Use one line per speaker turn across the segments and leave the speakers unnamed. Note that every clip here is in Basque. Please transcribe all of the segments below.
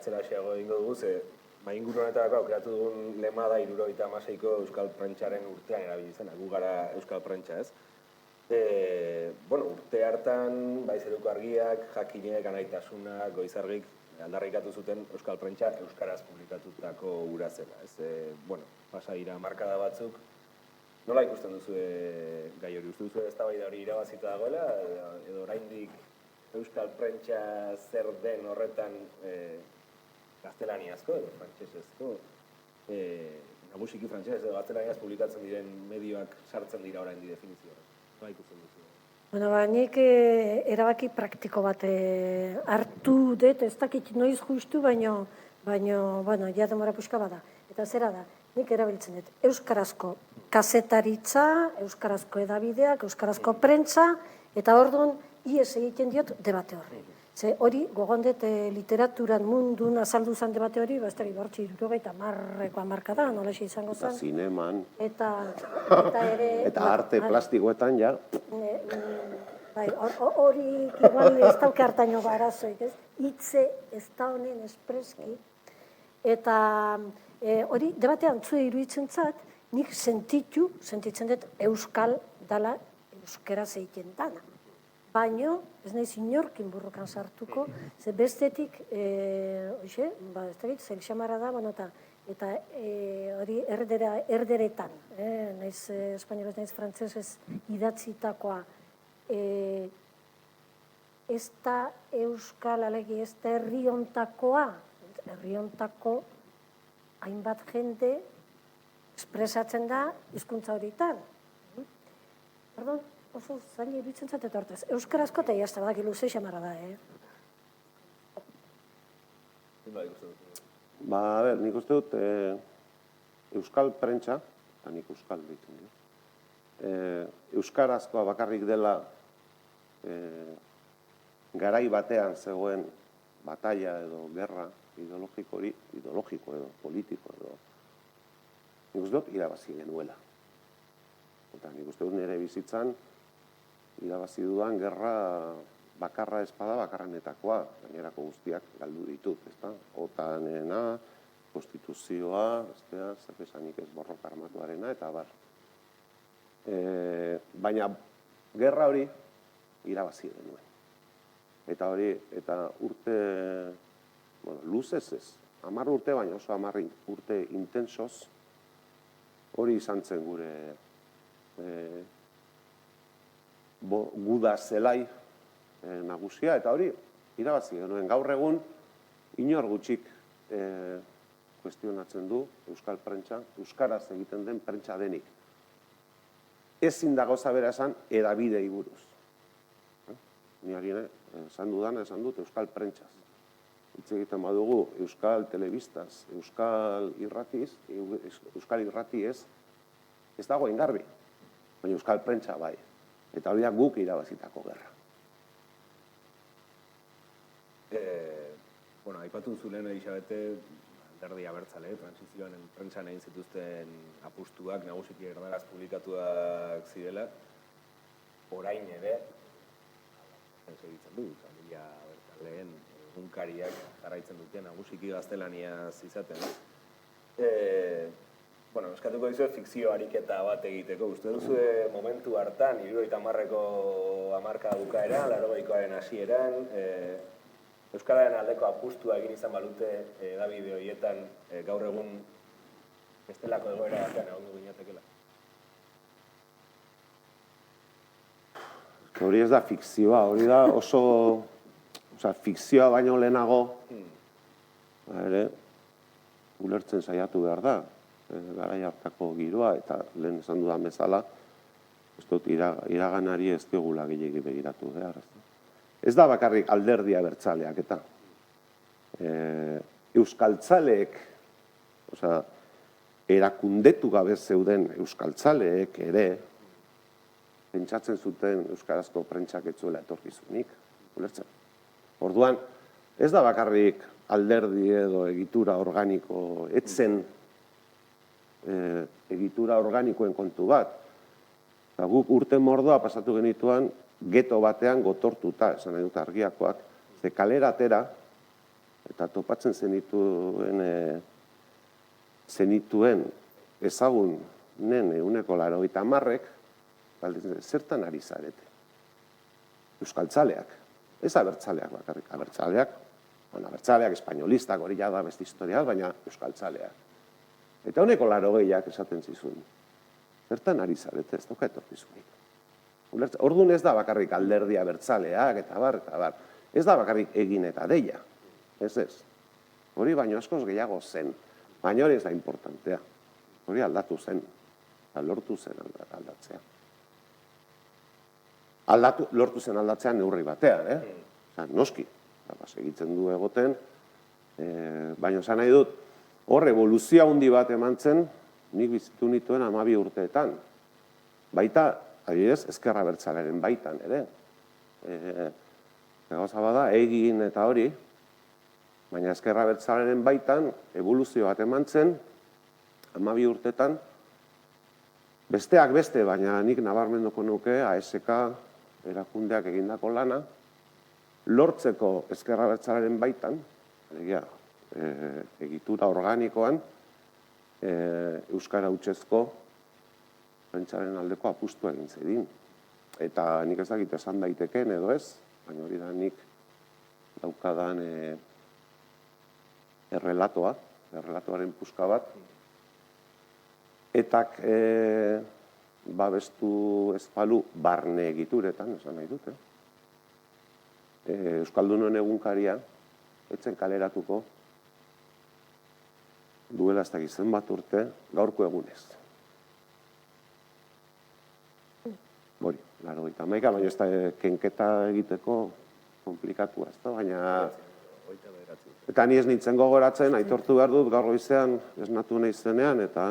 atzera xeago egingo dugu, ze inguru honetarako aukeratu dugun lema da 76ko Euskal Prentxaren urtean erabili zena, gu gara Euskal Prentxa, ez? Urte hartan, Zeruko Argiak, Jakinek, Anaitasuna, Goizargik aldarrikatu zuten Euskal Prentxa euskaraz publikatutako ura zela, ez? Pasa dira markada batzuk. Nola ikusten duzu gai hori? Uste duzu eztabaida hori irabazita dagoela, edo oraindik Euskal Prentxa zer den horretan gaztelaniazko edo frantsesezko, nagusiki frantsesez edo gaztelaniaz publikatzen diren medioak sartzen dira oraindik definizio horretan. Nola ikusten duzu?
Nik erabaki praktiko bat hartu dut, ez dakit noiz justu, baina, ja demora puxka bada. Eta zera da, nik erabiltzen dut euskarazko kazetaritza, euskarazko edabideak, euskarazko prentza, eta orduan ies egiten diot debate horri. Ze hori, gogondet literaturan mundun azaldu zen debate hori, ez dakit bortxi 70ko hamarka da, nola izango zen.
Eta zineman.
Eta
arte plastikoetan, ja.
Hori, igual ez dauke hartaino barazoik, ez? Hitze ez da honen espreski. Eta hori, debatean zue iruditzen zat, nik sentitzen dut euskal dala euskeraz egiten dana. Baina, ez nahiz inorkin burrukan sartuko, ze bestetik, ez dakit, zel xamarra da, eta hori erderetan, nahiz espainolez, nahiz frantzesez idatzitakoa, ez da euskal, alegi, ez da herriontakoa, herriontako hainbat jende espresatzen da hizkuntza horietan. Pardon? Oso zaila iruditzen zatet hortaz. Euskarazko eta jazta badak iluze xamarra da,
Nik uste dut Euskal Prentxa, eta nik Euskal ditzen dut, euskarazkoa bakarrik dela garai batean zegoen batalla edo gerra ideologiko edo politiko edo nik uste dut irabazi genuela. Eta nik uste dut nire bizitzan irabazi dudan gerra bakarra espada bakarranetakoa, gainerako guztiak galdu ditut, ezta? Otanena, konstituzioa, zer esanik ez borroka armatuarena, eta bar. Baina gerra hori irabazi genuen. Eta hori, eta urte, luzez ez, 10 urte, baina oso 10 urte intensoz, hori izan zen gure guda zelai nagusia, eta hori irabazi genuen. Gaur egun, inor gutxik kuestionatzen du Euskal Prentxa, euskaraz egiten den prentsa denik. Ezin da gauza bera esan edabidei buruz. Ni agine, esan dut Euskal Prentxaz. Hitz egiten badugu Euskal Telebistaz, Euskal Irratiz, Euskal Irratiez, ez dago ingarbi, baina Euskal Prentxa bai. Eta hori da guk irabazitako gerra.
Aipatu zulen Elisabete, alderdi abertzale, transizioan prentsan egin zituzten apustuak, nagusiki erdaraz publikatuak zirela, orain ere, segitzen du, familia abertzaleen egunkariak jarraitzen duten, nagusiki gaztelaniaz izaten. Eskatuko dizuet fikzio ariketa bat egiteko. Uste duzu momentu hartan, 70ko hamarka bukaeran, 80koaren hasieran, euskararen aldeko apustua egin izan balute edabide horietan gaur egun bestelako egoera batean egongo ginatekela.
Hori ez da fikzioa, hori da oso fikzioa baino lehenago ulertzen saiatu behar da. Garai hartako giroa, eta lehen esan dudan bezala, ez dut iraganari ez diogula gehiagi begiratu behar. Ez da bakarrik alderdi abertzaleak, eta euskaltzaleek, erakundetu gabe zeuden euskaltzaleek ere, pentsatzen zuten euskarazko prentsak ez zuela etorkizunik, ulertzen. Orduan, ez da bakarrik alderdi edo egitura organiko etzen egitura organikoen kontu bat. Guk urte mordoa pasatu genituan geto batean gotortuta, esan nahi dut Argiakoak, ze kalera atera, eta topatzen zenituen ezagunen 90%, zertan ari zarete? Euskaltzaleak, ez abertzaleak bakarrik, abertzaleak, espainolistak, hori da beste historia, baina euskaltzaleak. Eta 80%ak esaten zizun, zertan ari zarete, ez dauka etorkizunik. Orduan ez da bakarrik alderdi abertzaleak, eta bar. Ez da bakarrik egin eta deia. Ez. Hori baino askoz gehiago zen. Baina hori ez da importantea. Hori aldatu zen. Lortu zen aldatzea. Lortu zen aldatzea neurri batean, noski. Segitzen du egoten. Baina esan nahi dut, hor evoluzioa handi bat eman zen, nik bizitu nituen 12 urteetan. Baita, adibidez, ezker abertzalearen baitan ere. Gauza bada, egin eta hori, baina ezker abertzalearen baitan, evoluzio bat eman zen, 12 urteetan, besteak beste, baina nik nabarmenduko nuke, ASK erakundeak egindako lana, lortzeko ezker abertzalearen baitan, egitura organikoan, euskara hutsezko prentsaren aldeko apustua egin zedin. Eta nik ez dakit esan daiteken edo ez, baina hori da nik daukadan errelatoaren puska bat. Etak babestu ezpalu barne egituretan, esan nahi dute. Euskaldunon egunkaria, etzen kaleratuko, duela ez dakit zenbat urte, gaurko egunez. Hori, 91, baina ez da kenketa egiteko komplikatua, ez da, baina... Eta ni ez nintzen gogoratzen, aitortu behar dut, gaur goizean esnatu nahi zenean, eta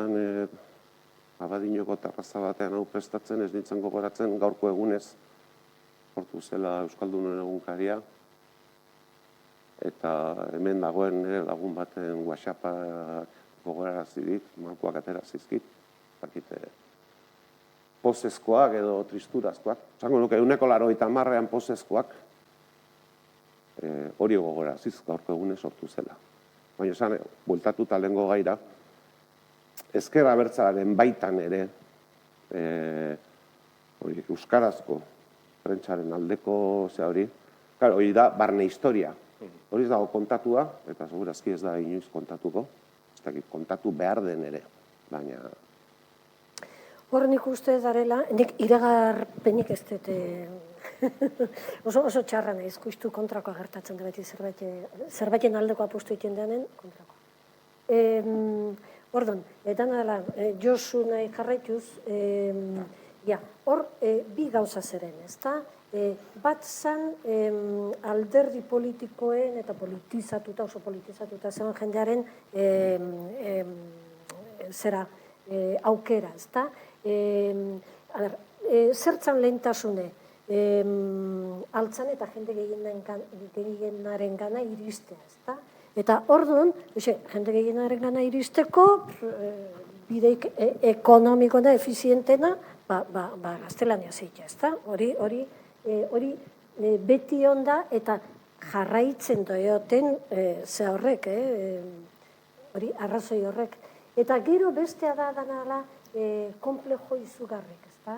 Abadinoko terraza batean hau prestatzen, ez nintzen gogoratzen, gaurko egunez sortu zela Euskaldunon egunkaria, eta hemen dagoen lagun baten WhatsAppak gogorarazi dit, malkoak atera zizkit, pozezkoak edo tristurazkoak. Zango nuke, 90%an pozezkoak, hori gogoraziz gaurko egunez sortu zela. Baina esan, bueltatuta lehengo gaira, ezker abertzalearen baitan ere, euskarazko prentsaren aldeko hori, hori da barne historia. Hori ez dago kontatua, eta segurazki ez da inoiz kontatuko, ez dakit kontatu behar den ere, baina...
Hor nik uste darela, nik iragarpenik ez dut, oso txarra nahiz, justu kontrakoa gertatzen da beti zerbaiten aldeko apustu egiten denen kontrakoa. Ordon, eta dela, Josu nahi jarraituz, hor bi gauza zeren, ezta? Bat zan alderdi politikoen eta politizatuta, oso politizatuta zen jendearen aukera, ezta? Zertzan lehentasune, altzan eta jende gehienaren gana iristea, ezta? Eta orduan, jende gehienaren gana iristeko, bideik ekonomikoena, efizientena, gaztelania zeitea, ezta? Hori beti onda eta jarraitzen doioten ze horrek, hori arrazoi horrek. Eta gero bestea da danala komplejo izugarrik, ezta?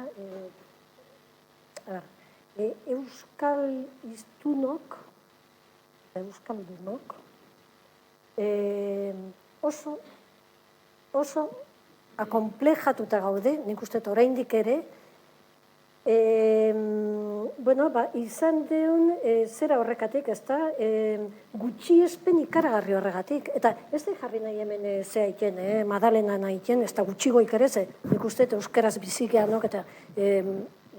Euskal iztunok, euskaldunok, oso akomplejatuta gaude, nik uste oraindik ere, izan deun zera horrekatik, ezta, gutxiespen ikaragarri horregatik. Eta ez da jarri nahi hemen zea iken, Madalena nahi iken, ez da gutxigoik ere ze, nik uste euskaraz bizikianok eta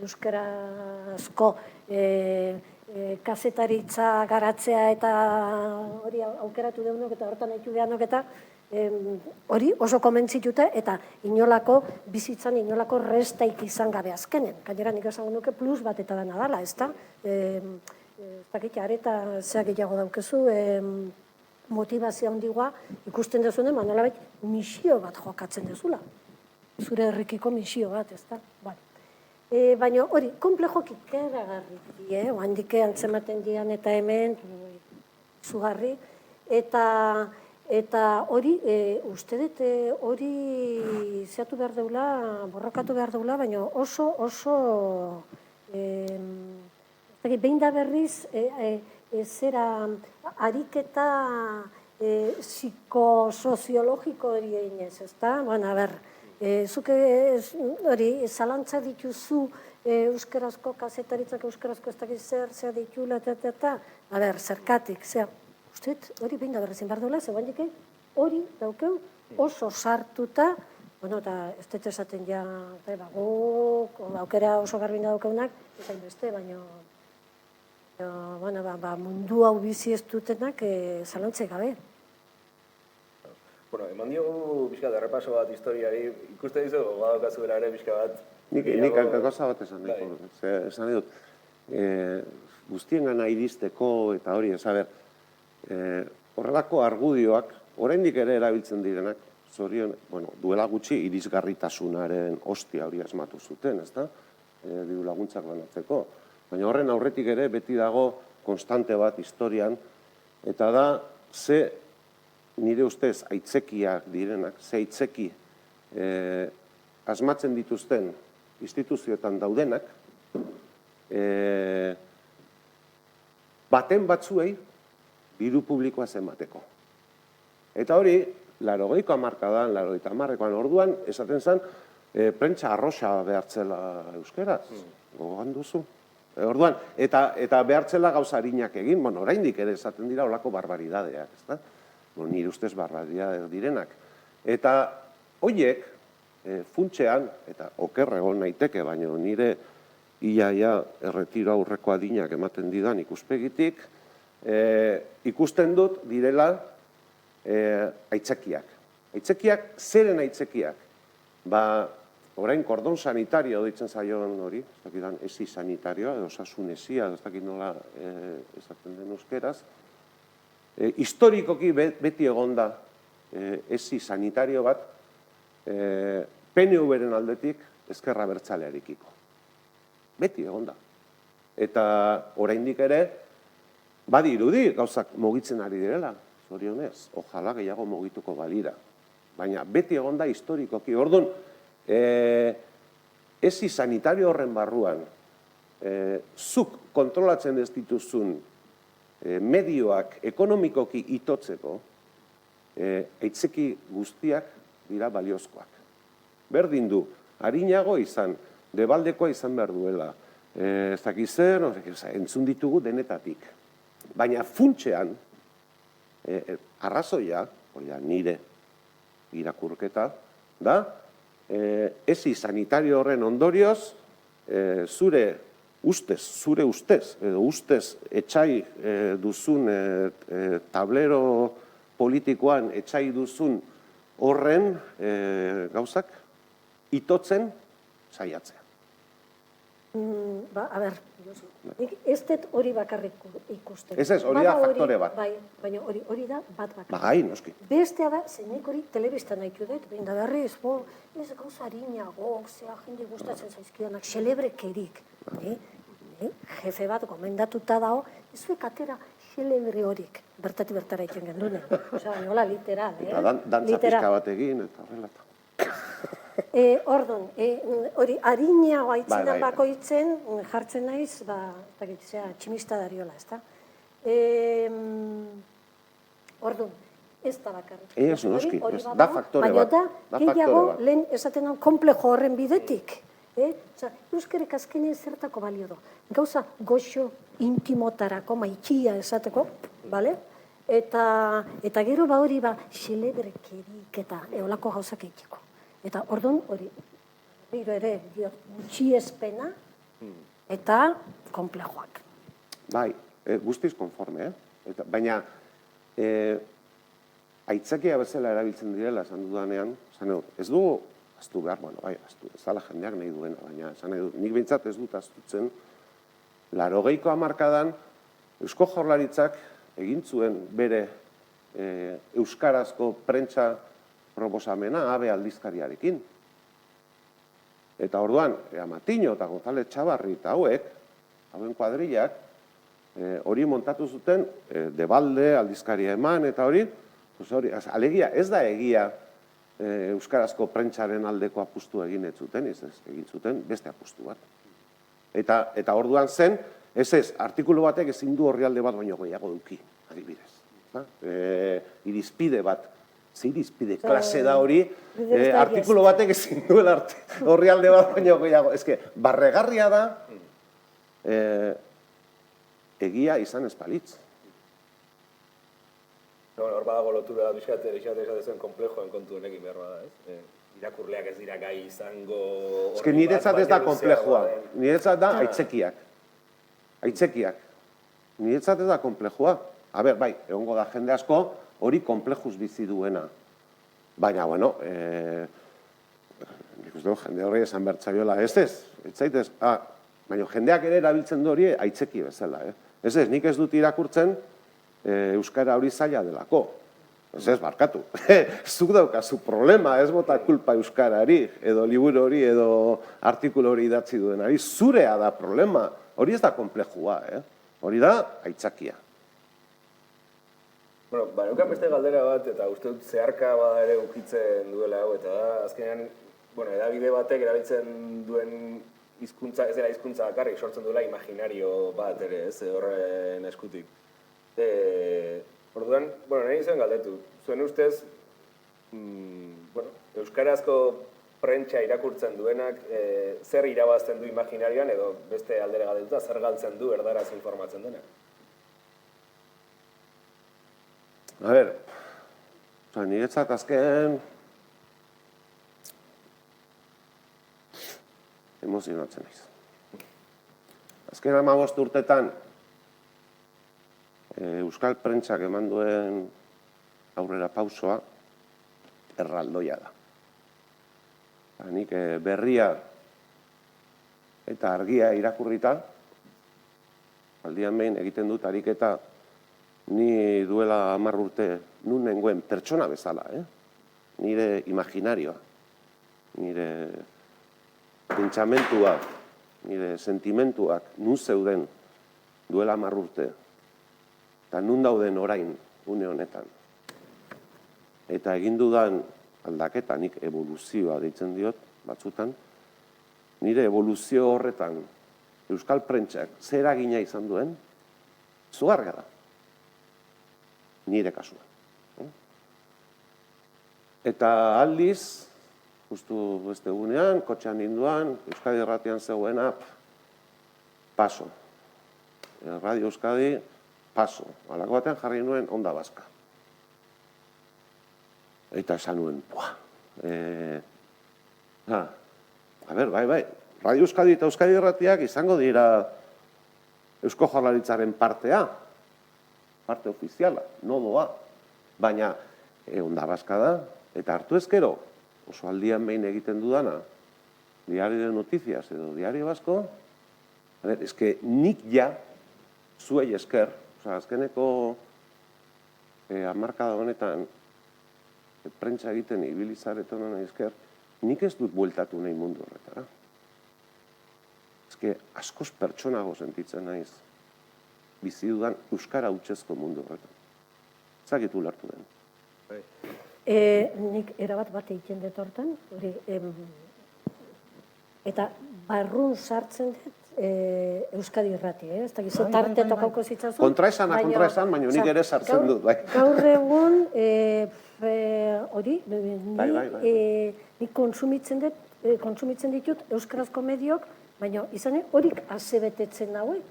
euskarazko kazetaritza garatzea eta hori aukeratu deunok eta hortan haitu behanok eta hori oso komentzituta eta inolako bizitzan, inolako restaik izan gabe azkenen. Gainera nik esango nuke plus bat eta dana dala, ez da? Areta zeak gehiago daukezu, motivazio handigua ikusten dezunen, nolabait misio bat jokatzen dezula. Zure herrikiko misio bat, ez da? Baina hori, komplejok ikeragarri, handike antzematen dian eta hemen, zugarri, Eta hori, uste dut hori zeatu behar deula, borrokatu behar deula, baina oso behin da berriz, zera ariketa psikosoziologiko hori eginez, ezta? Bueno, a ber, zuk hori, zalantza dituzu euskarazko kazetaritzak, euskarazko ez dakiz zer ditula, eta, a ber, zerkatik, zer, uste hori behin da berriz behar duela, zegoen dike, hori daukeu oso sartuta, bueno, eta ez dut esaten ja, guk, aukera oso garbina daukeunak, ezain beste, baina, bueno, mundu hau bizi ez dutenak zalantze gabe.
Bueno, eman diogu pixka da errepaso bat historiari, ikuste dizu, badaukazu bera ere pixka bat.
Nik gauza bat esan dut. Guztien gana iristeko eta hori, horrelako argudioak, oraindik ere erabiltzen direnak, zorion, duela gutxi irisgarritasunaren ostia hori asmatu zuten, ezta? Diru laguntzak banatzeko. Baina horren aurretik ere beti dago konstante bat historian, eta da, ze nire ustez aitzekiak direnak, ze aitzeki asmatzen dituzten instituzioetan daudenak, baten batzuei diru publikoa zenbateko. Eta hori, 80ko hamarkadan, 80 hamarrekoan orduan, esaten zen, prentsa arroxa behartzela euskeraz. Gogoan duzu. Orduan, eta behartzela gauza harinak egin, oraindik ere esaten dira olako barbaridadeak, ezta? Nire ustez barbaridadeak direnak. Eta horiek, funtsean, eta oker egon naiteke, baina nire iaia erretiro aurreko adinak ematen didan ikuspegitik, ikusten dut direla aitzakiak. Aitzakiak, zeren aitzakiak? Orain kordon sanitario ditzen zaion hori, ez dakidan esi sanitarioa, edo osasun esia, ez dakit nola esaten den euskeraz. Historikoki beti egonda esi sanitario bat PNV-ren aldetik ezkerra abertzalearekiko. Beti egonda. Eta oraindik ere, badirudi gauzak mugitzen ari direla, zorionez, ojala gehiago mugituko balira. Baina beti egonda historikoki. Orduan, esi sanitario horren barruan, zuk kontrolatzen ez dituzun medioak ekonomikoki itotzeko, aitzeki guztiak dira baliozkoak. Berdin du, harinago izan, debaldekoa izan behar duela, ez dakiz zer, entzun ditugu denetatik. Baina funtsean, arrazoia, nire irakurketa, da, esi sanitario horren ondorioz, zure ustez, edo ustez etxai duzun tablero politikoan etxai duzun horren gauzak itotzen saiatzea.
A ber, ez dut hori bakarrik ikusten.
Ez, hori da faktore bat.
Bai, baina hori da bat bakarrik.
Bai, noski.
Bestea da, zeinek hori telebistan nahitu dut, behin da berriz, ez gauza harinagok, zea jende gustatzen zaizkidanak, xelebrekerik. Jefe bat gomendatuta dago, ez zuek atera xelebre horik, bertatik bertara egiten gendune. Osa, nola literal,
Eta dantza pixka bat egin, eta horrela.
Orduan, hori harinago aitzinan bakoitzen jartzen naiz, tximista dariola, ez da? Orduan, ez da bakarrik.
Ez, noski, da faktore bat.
Baina da, gehiago, lehen esaten hau, komplejo horren bidetik. Euskerek azkenean zertako balio do. Gauza goxo intimotarako, maitxia esateko, bale? Eta gero hori xelebrekerik eta eolako gauzak egiteko. Eta orduan hori, ere, gutxiespena eta komplejoak.
Bai, guztiz konforme, baina aitzakia bezala erabiltzen direla, esan dudanean, ez dugu aztu behar, ez dala jendeak nahi duena, baina nik behintzat ez dut aztutzen, 80ko hamarkadan Eusko Jaurlaritzak egin zuen bere euskarazko prentsa proposamena abe aldizkariarekin. Eta orduan, Amatino eta González Txabarri eta hauen kuadrillak, hori montatu zuten, Debalde, aldizkaria eman, eta hori, alegia, ez da egia euskarazko prentsaren aldeko apustu egin ez zuten, egin zuten beste apustu bat. Eta orduan zen, artikulu batek ezin du orrialde bat baino gehiago duki, adibidez. Irizpide bat, irizpide klase da hori, artikulu batek ezin duela orrialde bat baino gehiago. Ez que, barregarria da, egia izan ez balitz.
Hor badago lotura bizkat esaten konplejoen kontu honekin behar bada, ez? Irakurleak ez dira gai izango...
Ez que niretzat ez da konplejoa, niretzat da aitzekiak. Aitzekiak. Niretzat ez da konplejoa. A ber, bai, egongo da jende asko hori konplejuz bizi duena. Baina, bueno, nik uste jende hori esan bertzaiola, ez zaitez, baina jendeak ere erabiltzen du hori aitzeki bezala, Ez nik ez dut irakurtzen euskara hori zaila delako. Ez, barkatu. Zuk daukazu problema, ez bota kulpa euskarari, edo liburu hori, edo artikulu hori idatzi duenari. Zurea da problema. Hori ez da komplejua, Hori da aitzakia.
Bueno, neukan beste galdera bat, eta uste dut zeharka bada ere ukitzen duela hau, eta da, azkenean, edabide batek erabiltzen duen hizkuntza, ez dela hizkuntza bakarrik, sortzen duela imaginario bat ere, ez, horren eskutik. Orduan, nahi izan galdetu, zuen ustez, euskarazko prentsa irakurtzen duenak, zer irabazten du imaginarioan, edo beste aldera galdetuta, zer galtzen du erdaraz informatzen dena?
A ber, niretzat azken emozionatzen naiz. Azken 15 urtetan euskal prentsak eman duen aurrera pausoa erraldoia da. Nik berria eta argia irakurrita, aldian behin egiten dut ariketa ni duela 10 urte nun nengoen pertsona bezala, nire imaginarioa, nire pentsamentua, nire sentimentuak nun zeuden duela 10 urte, eta nun dauden orain une honetan. Eta egin dudan aldaketa, nik evoluzioa deitzen diot, batzutan, nire evoluzio horretan euskal prentsak zer eragina izan duen, zugarria da. Nire kasuan. Eta aldiz, justu beste egunean, kotxean ninduan, Euskadi Irratian zegoena, paso. Radio Euskadi, paso. Halako batean jarri nuen Onda Baska. Eta esan nuen, a ber, bai, Radio Euskadi eta Euskadi Irratiak izango dira Eusko Jaurlaritzaren partea, parte ofiziala, nodoa, baina Onda Baska da, eta hartu ezkero, oso aldian behin egiten dudana, Diario de Noticias edo Diario Vasco, ez que nik ja, zuei esker, azkeneko hamarkada honetan, prentsa egiten ibilizaretan hona esker, nik ez dut bueltatu nahi mundu horretara. Ez que askoz pertsonago sentitzen naiz, bizi dudan euskara hutsezko mundu horretan. Zagitu ulertu den.
Nik erabat bat egiten dut hortan, eta barrun sartzen dut Euskadi Irrati, ez da gizu tarte tokauko zitzazun.
Kontraesan, baina nik ere sartzen dut.
Gaur egun, hori, nik kontsumitzen ditut euskarazko mediok, baina izan horik azebetetzen nagoen.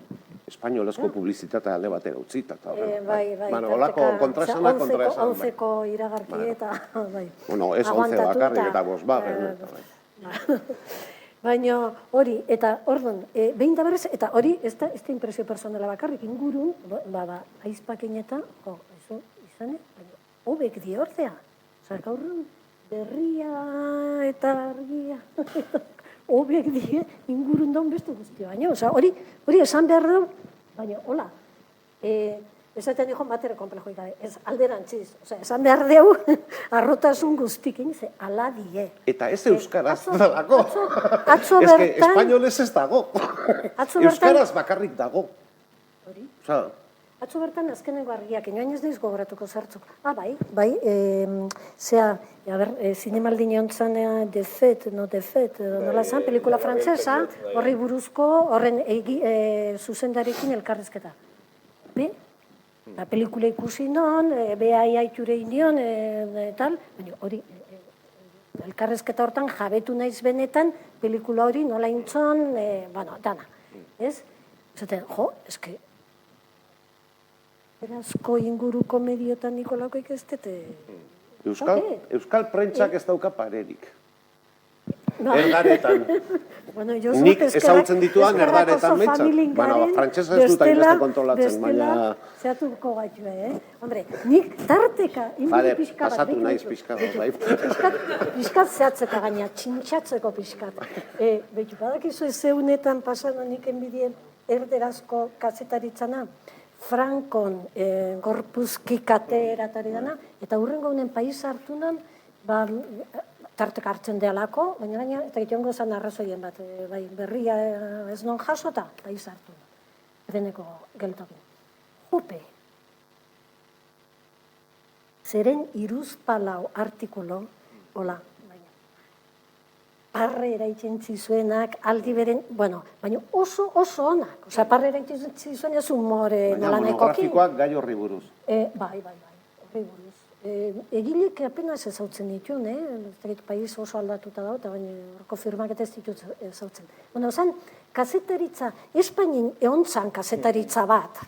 Espainolezko publizitatea alde batera utzita.
Bai.
Olako kontraesana.
11ko iragarki eta, bai.
Bueno, ez 11 bakarrik eta 5 bakarrik.
Baina hori, eta orduan, behin da berrez, eta hori, ez da impresio personala bakarrik, ingurun, aizpakin eta, izan, hobek di ordea. Gaur berria eta argia, hobek di ingurun daun beste guztia. Baina, hori esan behar du, baina, hola, esaten dijon batere komplejoik gabe, ez alderantziz, esan behar dugu, arrotasun guztikin, ze ala die.
Eta ez euskaraz dalako.
Atzo bertan...
Ez que espainolez ez dago. Euskaraz bakarrik dago.
hori.
Osa,
Atzo bertan azkenengo argiak, inoain ez naiz gogoratuko zartzuk. Bai, zinemaldin jontzan De Fet, nola zan, pelikula frantzesa, horri buruzko, horren zuzendarikin elkarrezketa. Pelikula ikusi non, behai aiture indion, tal, baina hori, elkarrezketa hortan jabetu naiz benetan, pelikula hori nola intzon, dana, ez? Zaten, eske, erazko inguruko mediotan Nikolako ikestete.
Euskal prentsak ez dauka parerik. Erdaretan. Nik ezagutzen dituan erdaretan mentzat. Frantsesa ez dut hainbeste kontrolatzen, baina...
Zehatuko gaitu, Hombre, nik tarteka, inbide pixka bat.
Pasatu naiz pixka bat, bai.
Pixkat zehatzeka gaina, txintxatzeko pixkat. Behitu, badakizu ez zeunetan pasan nik enbidien erderazko kazetaritzana, Frankon gorpuzki kate eratari dana, eta hurrengo honen país hartunan, tartek hartzen dealako, baina eta itongo zan arrazoien bat, berria ez non jasota, país hartu. Ereneko geltokin. Jupe. Zeren iruzpalau artikulo, hola, parre eraitzen zizuenak, aldi beren, baina oso onak. Osa, parre eraitzen zizuen ez humore nola
nekokin. Baina monografikoak gai horri buruz.
Bai, horri buruz. Egilek apenas ezautzen dituen, país oso aldatuta da, eta baina horko firmak ez ditut ezautzen. Zan, kazetaritza, Espainin eontzan kazetaritza bat,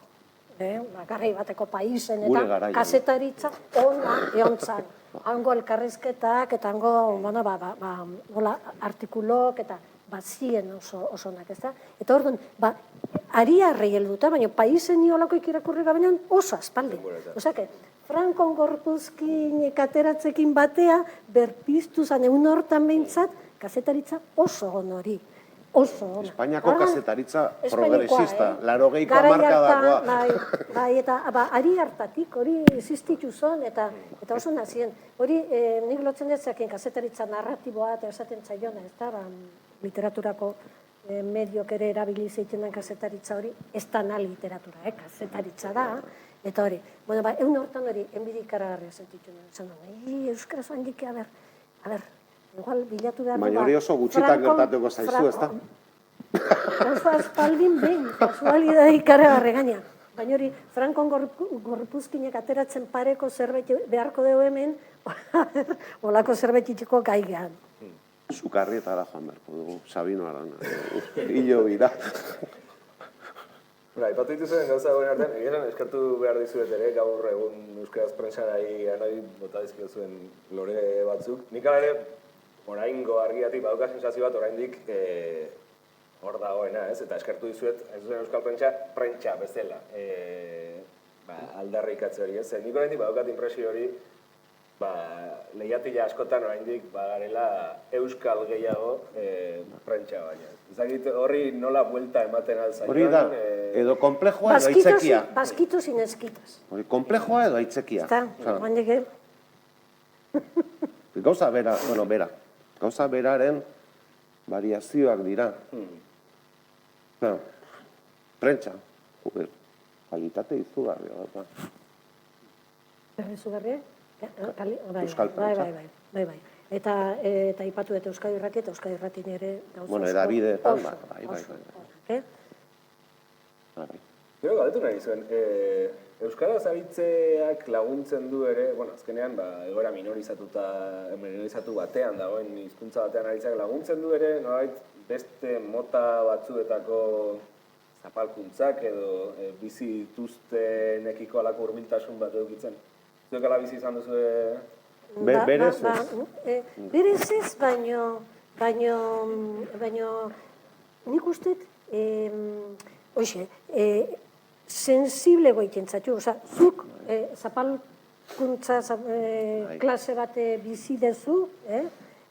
garrai bateko paísen, eta kazetaritza ona eontzan. Hango elkarrizketak eta hango artikulok eta bazien oso onak, ez da? Eta orduan, ariarrei helduta, baina paísen niolako ikirakurri gabenean oso aspaldi. Osake, Frankon gorpuzkin kateratzekin batea, berpiztu zan egun hortan behintzat, kazetaritza oso honori. Oso ona.
Espainiako kazetaritza progresista, 80ko hamarkadakoa.
Bai, eta ari hartatik, hori existitu zon, eta oso nazien. Hori, nik lotzen dezakien kazetaritza narratiboa, eta esaten zaiona, ez da, literaturako mediok ere erabiliz egiten den kazetaritza hori, ez da na literatura, kazetaritza da, eta hori. Bueno, egun hortan hori, enbidik karagarria sentitu nuen. Euskaraz handik, a ber, igual bilatu behar.
Baina hori oso gutxitan gertatuko zaizu, ez da?
Oso aspaldin behin, kasualidadi karagarri gaina. Baina hori, Frankon gorpuzkinek ateratzen pareko zerbait beharko dugu hemen, olako zerbait itxiko gaigean.
Sukarrietara joan beharko dugu, Sabino Arana. Hilo bira.
Ipatu dituzuen gauza goen artean, egizan eskertu behar dizuet ere, gaur egun euskaraz prentsarai anoi bota dizkio zuen lore batzuk. Nik ere, oraingo argiatik baduka sensazio bat oraindik hor dagoena, ez? Eta eskertu dizuet, ez zuen euskal prentsa bezala aldarrikatze hori, ez? Nik oraindik badukat impresio hori, lehiatila askotan oraindik bagarela euskal gehiago prentsa baina. Ezagit horri nola buelta ematen alzaioan.
Hori da, edo komplejoa edo aitzekia.
Baskitos sin eskitas.
Hori, komplejoa edo aitzekia.
Eta, guandik
Gauza bera, gauza beraren variazioak dira. Prentsa, kalitate izugarria.
Izugarria?
Euskal prentsa.
Bai. Eta ipatu eta Euskadi Irrati eta Euskadi Irratin ere gauza
oso. Edabideetan, bai.
Gero galdetu nahi zuen, Euskaraz aritzeak laguntzen du ere, azkenean egoera minorizatu batean dagoen hizkuntza batean aritzeak laguntzen du ere, nolabait beste mota batzuetako zapalkuntzak edo bizi dituztenekiko alako hurbiltasun bat edukitzen. Zuek ala bizi izan duzu
Berez ez.
Berez ez, baino nik uste, sensible goiten zatu, zuk zapalkuntza klase bat bizi dezu,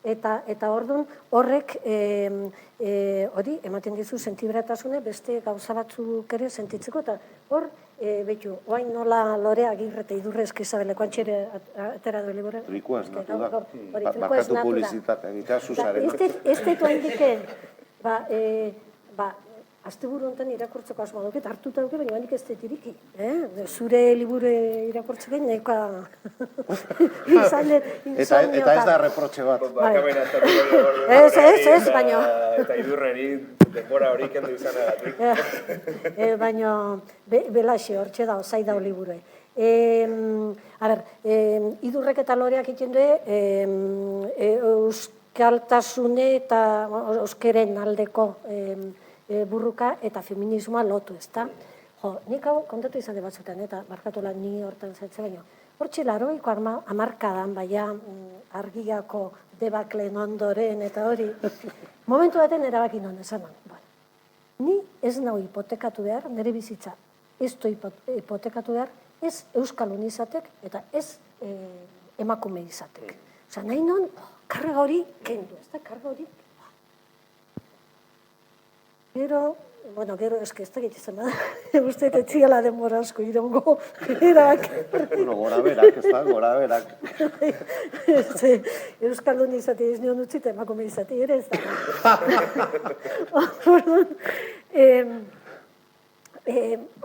eta orduan horrek hori ematen dizu sentibratasune beste gauza batzuk ere sentitzeko, eta hor, behitu, oain nola Lore Agirre eta Idurre Eskizabeleko antxere atera du libore.
Trikoa esnatu da. Barkatu publizitatea, egitea zuzaren.
Ez detu handiken, asteburu honetan irakurtzeko asmoa dauket, hartuta dauke, baina nik ez dut iriki. Zure liburu irakurtzeko nahikoa izan dut insomnio.
Eta ez da reprotxe bat.
Ez, baina...
Eta idurreri denbora hori kendu izanagatik.
Baina, belaxe, hortxe da, zai da liburue. Idurrek eta loreak egiten du, euskaltasune eta euskeren aldeko burruka eta feminismoa lotu, ezta? Nik hau kontatu izan batzutan, eta barkatola ni hortan zaitze baino. Hortxe laroiko hamarkadan, baina argiako debaklen ondoren eta hori, momentu baten erabaki non esan. Ni ez nau hipotekatu behar, nire bizitza ez du hipotekatu behar, ez euskalun izatek eta ez emakume izatek. Osa, nahi non, karga hori kendu, ez da, karga hori. Gero, eske ez da gitizan da, uste etziala denbora asko irongo, erak.
Gora berak, ez da, gora berak.
Euskaldun izate ez nion utzita, emakume izate ere ez da.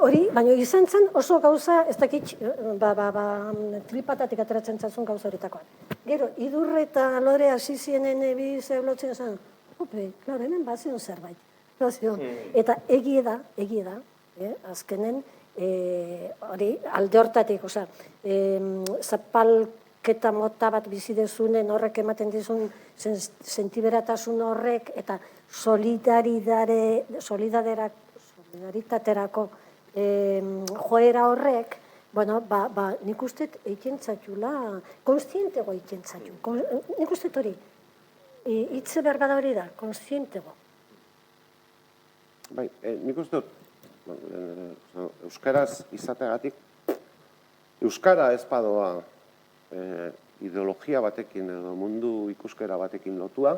Hori, baina izan zen oso gauza, ez dakit, tripatatik ateratzen zatzun gauza horitakoan. Gero, idurre eta lore hasi zienen ebi zeblotzen zen, klaro, hemen bazion zerbait. Eta egie da, azkenen, hori, alde hortatik, zapalketa mota bat bizidezunen horrek ematen dizun sentiberatasun horrek eta solidaritaterako joera horrek, nik uste eikentzatxula, konstientego eikentzatxu. Nik uste hori, hitze behar bada hori da, konstientego.
Bai, nik uste dut, euskaraz izateagatik, euskara ez badoa ideologia batekin edo mundu ikuskera batekin lotua,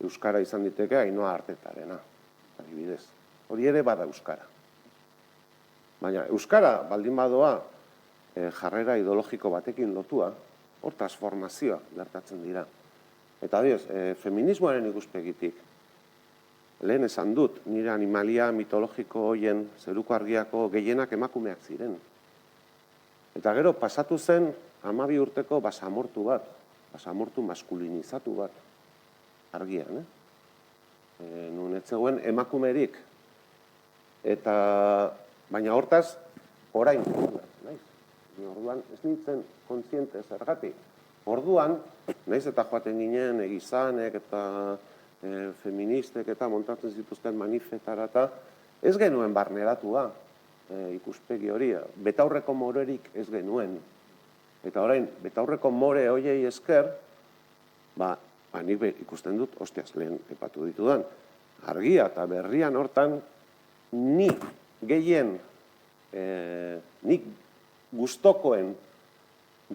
euskara izan diteke Ainhoa Artetarena, adibidez. Hori ere bada euskara. Baina euskara baldin badoa jarrera ideologiko batekin lotua, hor transformazioa gertatzen dira. Eta adibidez, feminismoaren ikuspegitik, lehen esan dut, nire animalia mitologiko hoien zeruko argiako gehienak emakumeak ziren. Eta gero, pasatu zen 12 urteko basamortu bat, basamortu maskulinizatu bat, argian, nun ez zegoen emakumerik. Eta, baina hortaz, orain, naiz, orduan ez nintzen kontziente zergatik. Orduan, naiz eta joaten ginen egizanek eta feministek eta montatzen zituzten manifetarata, ez genuen barneratua ikuspegi hori, betaurreko morerik ez genuen. Eta orain, betaurreko more hoiei esker, nik ikusten dut, ostiaz, lehen epatu ditudan, argia eta berrian hortan, nik gehien, nik gustokoen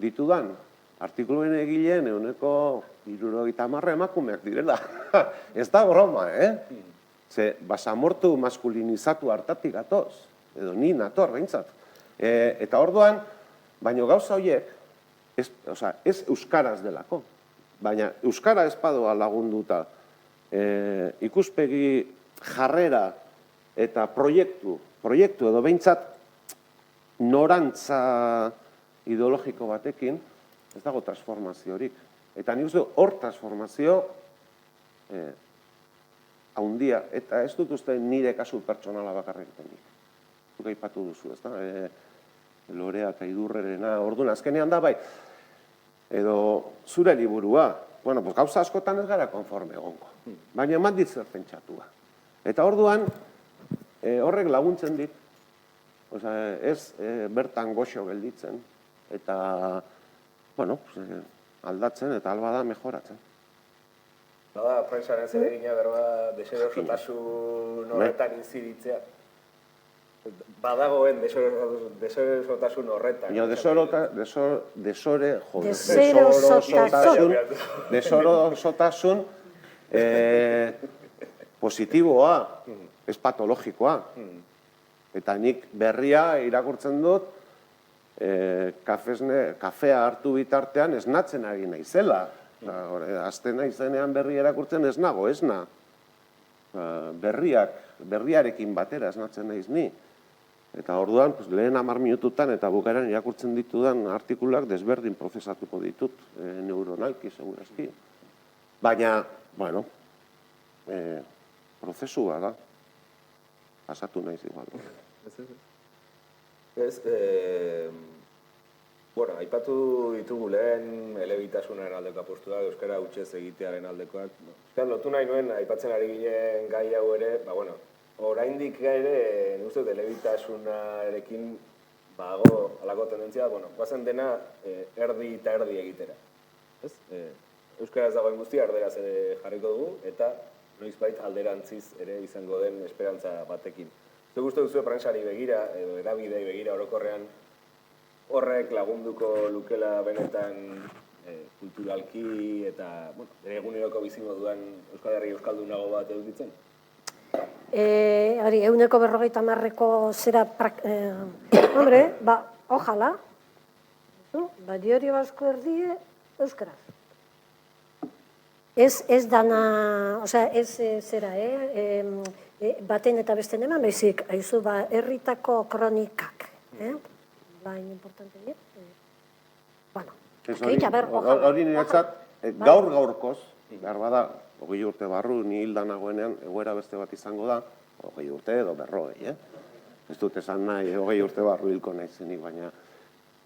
ditudan, artikuluen egileen eguneko 70 emakumeak direla. Ez da broma, Ze basamortu maskulinizatu hartatik gatoz, edo ni nator, behintzat. Eta orduan, baino gauza horiek, ez euskaraz delako, baina euskara ez padoa lagunduta ikuspegi jarrera eta proiektu edo behintzat norantza ideologiko batekin, ez dago transformaziorik. Eta nik uste hor transformazio haundia, eta ez dut uste nire kasu pertsonala bakarrik denik. Zuk aipatu duzu, ez da? Lorea eta idurrerena, orduan azkenean da bai, edo zure liburua, gauza askotan ez gara konforme egongo, baina eman dit zer pentsatua. Eta orduan, horrek laguntzen dit, ez bertan goxo gelditzen, eta aldatzen eta albada mejoratzen.
Bada, prensaren zeregina berba deserosotasun horretan inziditzea. Badagoen deserosotasun horretan. Deserosotasun positiboa, ez patologikoa. Eta nik berria irakurtzen dut, kafea hartu bitartean esnatzen ari naizela. Azten naizenean berri erakurtzen ez nago, esna.
berriarekin batera esnatzen naiz ni. Eta orduan, lehen 10 minututan eta bukaeran irakurtzen ditudan artikulak desberdin prozesatuko ditut neuronalki, segurazki. Baina, bueno, prozesua da. Pasatu naiz igual.
Ez, bueno, aipatu ditugu lehen elebitasunaren aldeko apostua, euskara hutsez egitearen aldekoak. Euskara lotu nahi nuen, aipatzen ari ginen gai hau ere, bueno, oraindik ere, uste dut, elebitasunarekin bago alako tendentzia, bueno, guazen dena erdi eta erdi egitera. Ez? Euskaraz dagoen guztia erderaz ere jarriko dugu, eta noizbait alderantziz ere izango den esperantza batekin. Zuk uste duzu prentsari begira, edo erabidei begira orokorrean, horrek lagunduko lukela benetan kulturalki eta ere eguneroko bizimoduan Euskal Herri euskaldunago bat edukitzen?
Hori, 150ko zera, hombre, ojala, Diario Vasco erdie euskaraz. Ez dana, osea, ez zera, baten eta besten eman, baizik, haizu, herritako kronikak, baina importante dira. Bueno,
hori niretzat, gaur-gaurkoz, behar bada, 20 urte barru, ni hilda nagoenean, egoera beste bat izango da, 20 urte edo 100, Ez dut esan nahi, 20 urte barru hilko nahi zenik, baina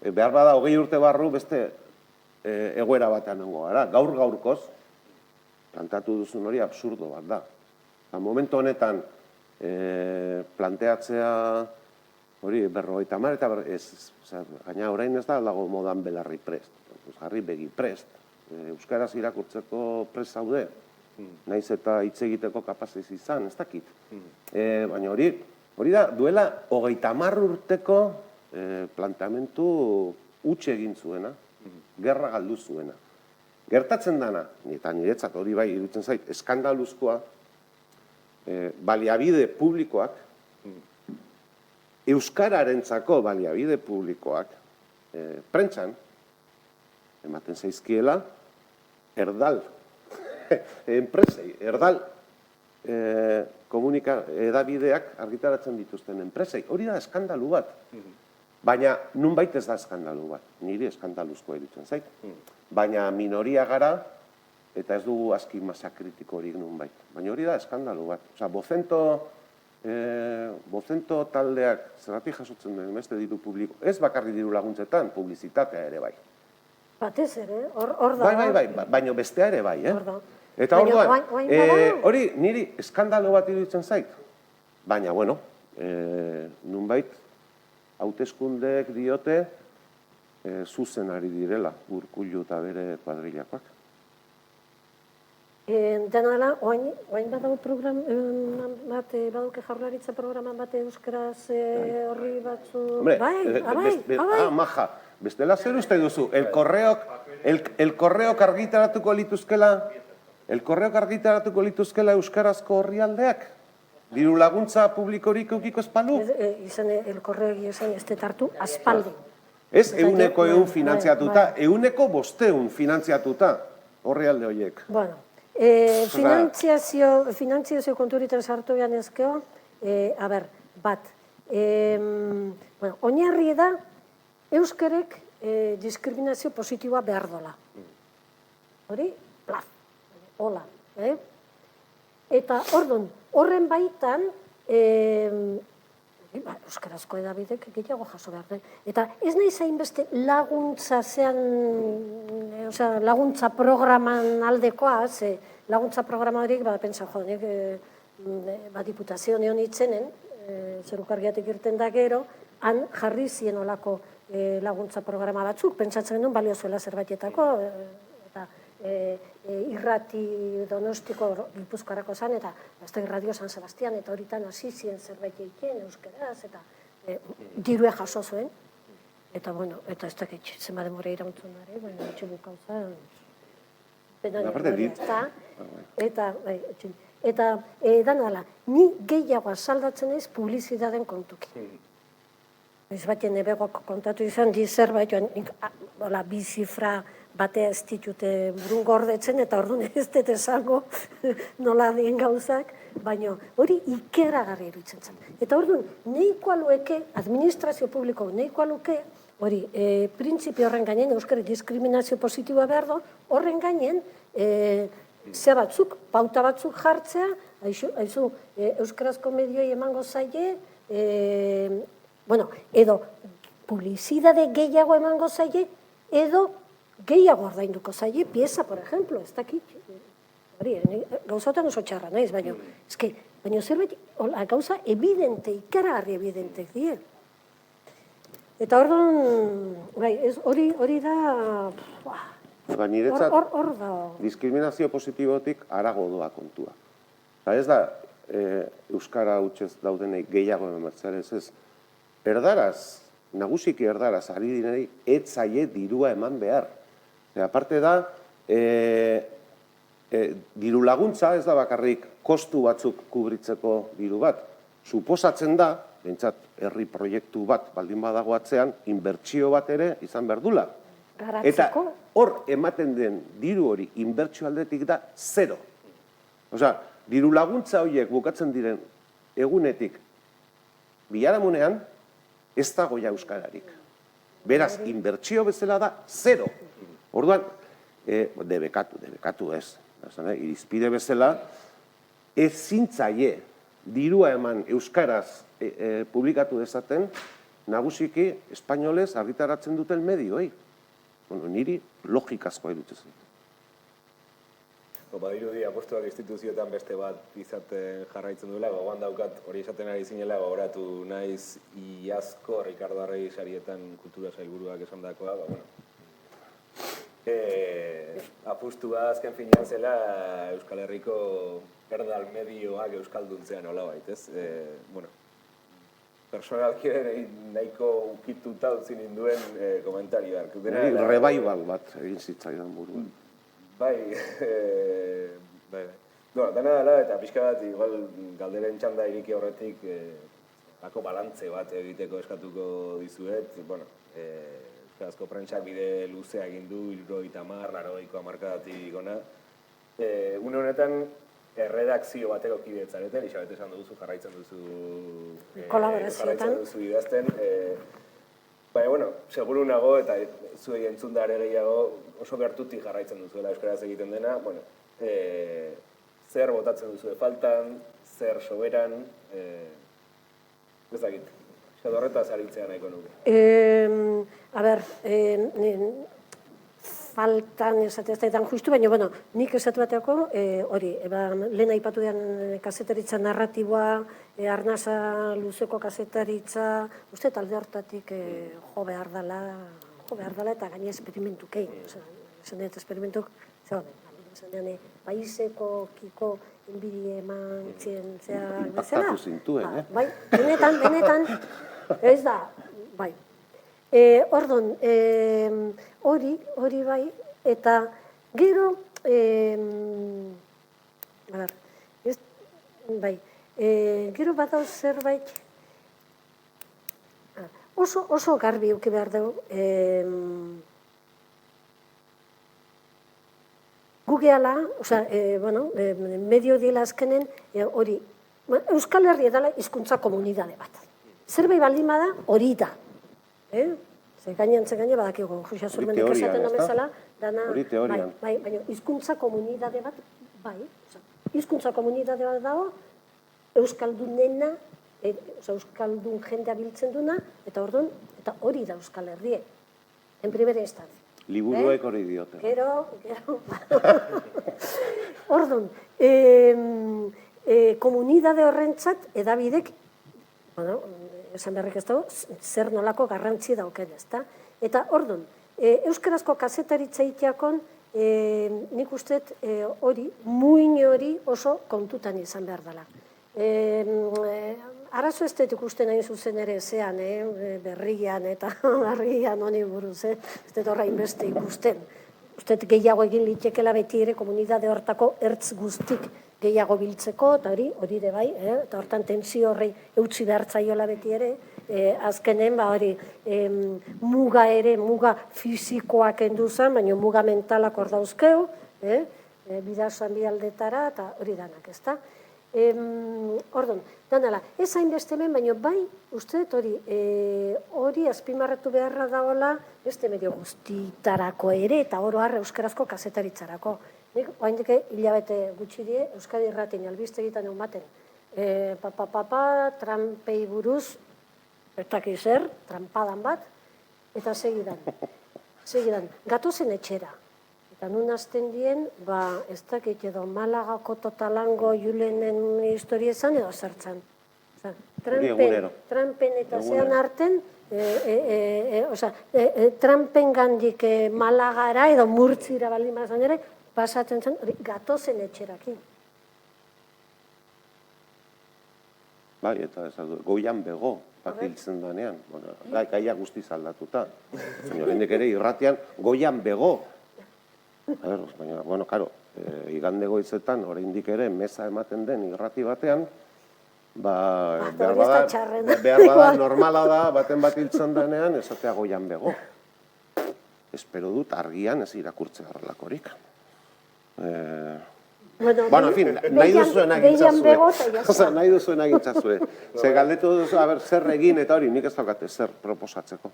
behar bada, 20 urte barru beste egoera batean nengo gara. Gaur-gaurkoz, plantatu duzun hori absurdo bat da. Momentu honetan, planteatzea hori 50 eta gaina orain ez da dago modan belarri prest, jarri begi prest. Euskaraz irakurtzeko prest zaude, naiz eta hitz egiteko kapazez izan, ez dakit. Baina hori da, duela 30 urteko planteamentu huts egin zuena, gerra galdu zuena. Gertatzen dana, eta niretzat hori bai iruditzen zait, eskandaluzkoa, baliabide publikoak, euskararentzako baliabide publikoak, prentsan, ematen zaizkiela, erdal, enpresei, erdal edabideak argitaratzen dituzten enpresei. Hori da eskandalu bat. Baina nunbait ez da eskandalu bat. Niri eskandaluzkoa iruditzen zait. Baina minoria gara, eta ez dugu aski masa kritikorik nunbait. Baina hori da eskandalu bat. Osa, Bozento taldeak zergatik jasotzen den beste diru publiko. Ez bakarri diru laguntzetan, publizitatea ere bai.
Batez ere, hor da.
Bai, baina bestea ere bai, Eta orduan, hori niri eskandalo bat iruditzen zait. Baina, bueno, nunbait, hauteskundeek diote zuzen ari direla, Urkullu eta bere kuadrilakoak.
Dena dela, oain badago program bat, baduke jaurlaritza programan bat euskaraz horri batzu... Bai.
Maja, bestela zer uste duzu, el korreok argitaratuko lituzkela euskarazko horrialdeak? Diru laguntza publikorik eukiko espalu?
Izan, el korreok izan ez detartu aspaldi.
Ez, 100 finantziatuta, 500 finantziatuta horrialde horiek.
Bueno, finantziazio konturitan sartu behan ezkeo, bat, oinarri da, euskarek diskriminazio positiboa behar dola. Hori, plaz, hola. Eta horren baitan, euskarazko edabidek gehiago jaso behar den. Eta ez nahi zain beste laguntza laguntza programan aldekoa, laguntza programa horiek, pentsa, nik diputazio neon itzenen, zerukargiatik irten da gero, han jarri zien olako laguntza programa batzuk, pentsatzen duen baliozuela zerbaitetako, eta irrati Donostiko Gipuzkoarako zan, eta Radio San Sebastian, eta horitan hasi zien zerbait egiten euskaraz, eta dirue jaso zuen. Eta, bueno, eta ez dakit zema demore irauntzun dara, baina etxe bukauza. Eta, danala, ni gehiago azaldatzen ez publizitaten kontuki. Ez batien ebegoak kontatu izan, di zerbait joan, bi zifra batea ez ditute burun gordetzen, eta orduan ez dut esango nola dien gauzak, baina hori ikeragarri iruditzen zen. Eta orduan, nahikoa lueke, administrazio publiko nahikoa luke, hori, printzipio horren gainen, euskara diskriminazio positiboa behar do, horren gainen, ze batzuk, pauta batzuk jartzea, haizu, euskarazko medioi emango zaie, bueno, edo publizidade gehiago emango zaie, edo gehiago ordainduko zaie, pieza, por ejemplo, ez dakit, hori, gauzautan oso txarra, nahiz, baina, baina zerbait, gauza evidente, ikaragarri evidentek die. Eta orduan, hori da,
Niretzat,
hor da.
diskriminazio positibotik arago doa kontua. Ez da, euskara hutsez daudenei gehiago emertzarez ez. Erdaraz, nagusiki erdaraz, ari direi, etzaie dirua eman behar. Aparte da, diru laguntza, ez da bakarrik, kostu batzuk kubritzeko diru bat. Suposatzen da, behintzat, herri proiektu bat baldin badago atzean, inbertsio bat ere izan behar dula. Eta hor ematen den diru hori inbertsio aldetik da zero. Osea, diru laguntza horiek bukatzen diren egunetik biharamunean ez dago ja euskararik. Beraz, inbertsio bezala da zero. Orduan, debekatu ez. Irizpide bezala, ez zintzaie dirua eman euskaraz publikatu dezaten, nagusiki espainolez argitaratzen duten medioi. Niri logikazkoa irutzen.
Badirudi apostoak instituzioetan beste bat izaten jarraitzen duela, gogoan daukat hori esaten ari zinela, gogoratu naiz iazko Ricardo Arregi sarietan kultura sailburuak esandakoa, apustua azken finean zela Euskal Herriko erdal medioak euskalduntzea nolabait, ez? Personalki nahiko ukituta utzi ninduen komentarioak.
Revival bat egin zitzaidan buruan.
Bai. Dena dela, eta pixka bat, igual galderen txanda iriki horretik bako balantze bat egiteko eskatuko dizuet. Euskarazko prentsak bide luzea egin du, 70, 80ko hamarkadatik gona. Une honetan, erredakzio bateko kidetzareten, Isabet esan duzu, jarraitzen duzu idazten. Baina, seguru nago, eta zuei entzunda ere gehiago, oso gertutik jarraitzen duzuela euskaraz egiten dena, zer botatzen duzu faltan, zer soberan, ezagit, horretaz aritzea nahiko nuke.
A ber, faltan esateztaetan justu, baina, nik esatu bateako, hori, lehen aipatu den kazetaritza narratiboa, arnasa luzeko kazetaritza, uste talde hortatik jo behar dela eta gaine esperimentukein. Esan dut esperimentuk, paiseko kiko inbidi eman zientzia bezala.
Impactatu zintuen,
Bai, benetan, ez da, bai. Ordon, hori bai, eta gero, gero badauz zerbait, oso garbi uki behar dugu, gugeala, medio dila azkenen, hori, Euskal Herria dela hizkuntza komunidade bat. Zerbait baldin bada, hori da. Ze gainean badakigu, Josia Zurmendik esaten amezala,
hori teorian.
Baina hizkuntza komunidade bat, hizkuntza komunidade bat dago, Euskaldunena, Euskaldun jendea biltzen duna, eta orduan, eta hori da Euskal Herrie, en primera instancia.
Liburuek hori diote.
Gero. Orduan, komunidade horrentzat, edabidek, esan berrik ez dago, zer nolako garrantzi dauken, ezta? Eta, orduan, euskarazko kazetaritza itiakon, nik usteet hori, muin hori oso kontutan izan behar dela. Arazo ez dut ikusten hain zuzen ere zean, berrian eta berrian honi buruz, ez dut horrein beste ikusten. Usteet gehiago egin litekela beti ere komunidade hortako ertz guztik gehiago biltzeko, eta hori de bai, eta hortan tensio horrei eutzi behartzaiola beti ere, azkenen, hori, muga ere, muga fizikoak enduzan, baina muga mentalak hor dauzkeu, bidazoan bi aldetara, eta hori danak, ezta? Orduan, danala, ez hainbeste hemen, baina bai, uste dut hori azpimarratu beharra dagoela beste medio guztitarako ere, eta oro har euskarazko kazetaritzarako. Nik, oraindik hilabete gutxi die, Euskadi Irratin albistegitan ematen. Trampei buruz, ertaki zer, trampadan bat, eta segidan. Gatozen etxera. Eta nun azten dien, ez dakit edo Malagako Totalango Julenen historia esan edo zertzen. Trampen eta zean arten, trampen gandik Malagara edo Murtzira baldin bazan ere, pasatzen zen, gatozen etxerakin.
Bai, eta goian bego, bat hiltzen danean. Gaia guztiz aldatuta. Oraindik ere irratian, goian bego. Baina, bueno, karo, igande goizetan, oraindik ere, meza ematen den irrati batean, behar bada, normala da, baten bat hiltzen denean, esatea goian bego. Espero dut argian ez irakurtze horrelakorik. Bueno, en fin, nahi duzuen agintzazue. Nahi duzuen agintzazue. Ze galdetu duzu, zer egin eta hori, nik ez daukate zer proposatzeko.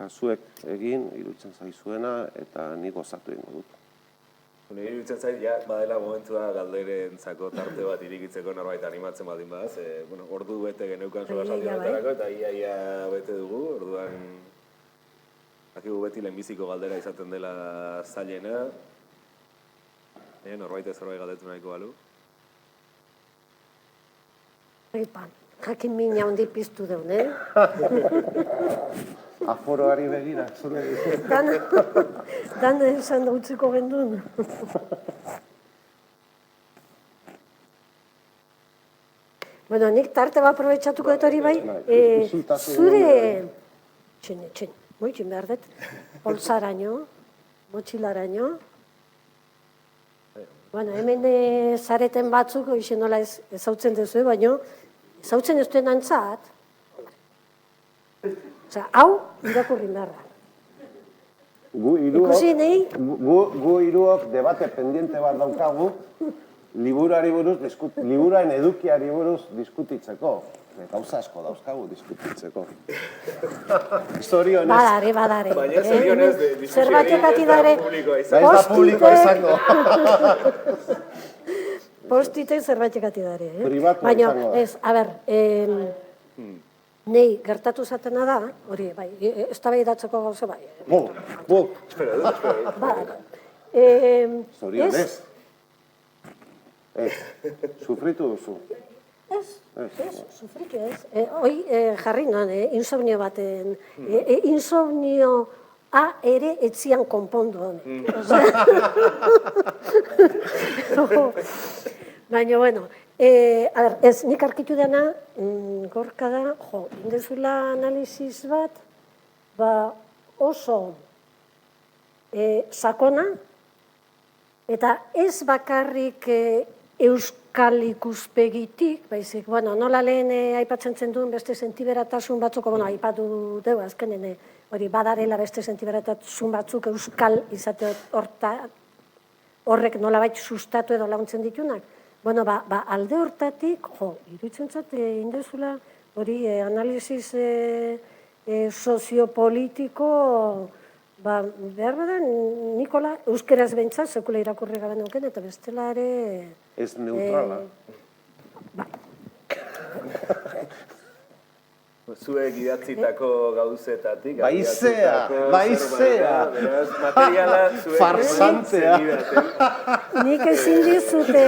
Zuek egin, iruditzen zaizuena, eta nik gozatu egingo dut.
Nire iruditzen zait, ja, badela momentua galderentzako tarte bat irikitzeko norbait animatzen baldin badaz. Ordu bete geneukan solasaldi baterako, eta ia bete dugu, orduan akigu beti lehenbiziko galdera izaten dela zailena. Norbait ez zerbait galdetu nahiko balu.
Jakin mina hondi piztu deun,
Aforoari begira, zure dizu.
Dan esan dautziko gendun. Bueno, nik tarte bat aprobetsatuko dut hori bai. Zure... Txin, moitxin behar dut. Bolsaraino, motxilaraino. Bueno, hemen zareten batzuk, hoxe nola ezautzen duzu, baina ezautzen ez duen antzat. Hau, irakurri beharra.
Gu hiruok debate pendiente bat daukagu, liburuaren edukiari buruz diskutitzeko. Gauza asko dauzkagu diskutitzeko.
Badare.
Baina zorionez,
zerbatekati dare, postite zerbatekati dare. Baina, ez, a ber, nei gertatu zatena da, hori, bai, ez da behidatzeko gauze, bai.
Espera dut.
Zorionez. Ez, sufritu duzu.
Ez, sufritu ez. Hoi jarri nan, insomnio baten. Insomnioa ere etzian konpondu honek. Baina, bueno, ez, nik arkitu dena, gorka da, indezula analizis bat, oso sakona, eta ez bakarrik euskal ikuspegitik, baizik, bueno, nola lehen aipatzen zen duen beste sentiberatasun batzuk, bueno, aipatu deu, azkenen, hori badarela beste sentiberatasun batzuk euskal izate horrek nolabait sustatu edo laguntzen ditunak. Bueno, alde hortatik, iruditzen zat, indezula, hori analizis soziopolitiko, behar bada, Nikola, euskeraz behintzat, sekula irakurri gabe nuken, eta bestela ere...
Ez neutrala.
Zuek idatzitako gauzetatik...
Baizea!
Materiala zuek...
Farsantzea!
Nik ezin dizute,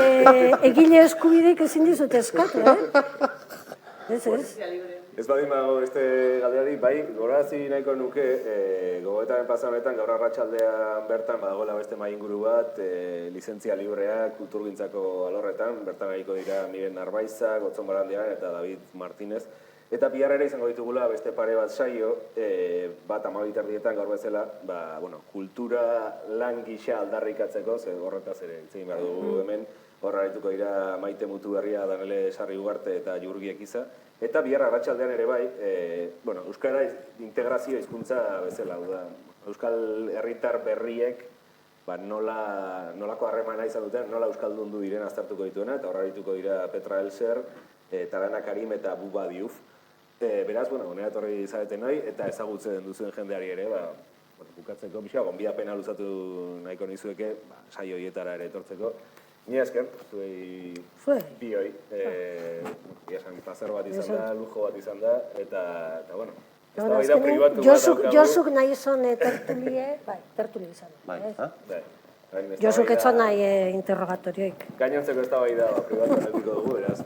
egile eskubideik ezin dizute eskatu, Ez.
Ez badin bago beste galderari, bai, gorazi nahiko nuke, gogoetaren pasanetan gaur arratsaldean bertan badagoela beste mahai inguru bat, lizentzia librea kulturgintzako alorretan, bertan nahiko dira Miren Arbaiza, Gotzon Barandiaran eta David Martínez. Eta bihar ere izango ditugula beste pare bat saio, bat 12:00 gaur bezala, kultura lan gisa aldarrikatzeko, ze horretaz ere hitz egin behar dugu hemen, horra harituko dira Maite Mutuberria, Danele Sarri Ugarte eta Jurgi Ekiza. Eta bihar arratsaldean ere bai, euskara integrazio hizkuntza bezala, Euskal herritar berriek nolako harremana izan duten, nola euskaldundu diren aztertuko dituena, eta horra dituko dira Petra Elser, Tarana Karim eta Buba Diouf. Beraz, honera etorri izabeten nahi, eta ezagutzen duzuen jendeari ere, bukatzeko pixka, gonbidapena luzatu nahiko nizueke, saio hietara ere etortzeko. Ni esker, zuei bioi, iasan plazer bat izan da, lujo bat izan da, eta bueno, ez da baida pribatu bat daukagu.
Josuk nahi zon tertulie, tertulie izan. Josuk etzon nahi interrogatorioik.
Gainontzeko ez da baida pribatu edukiko dugu, beraz,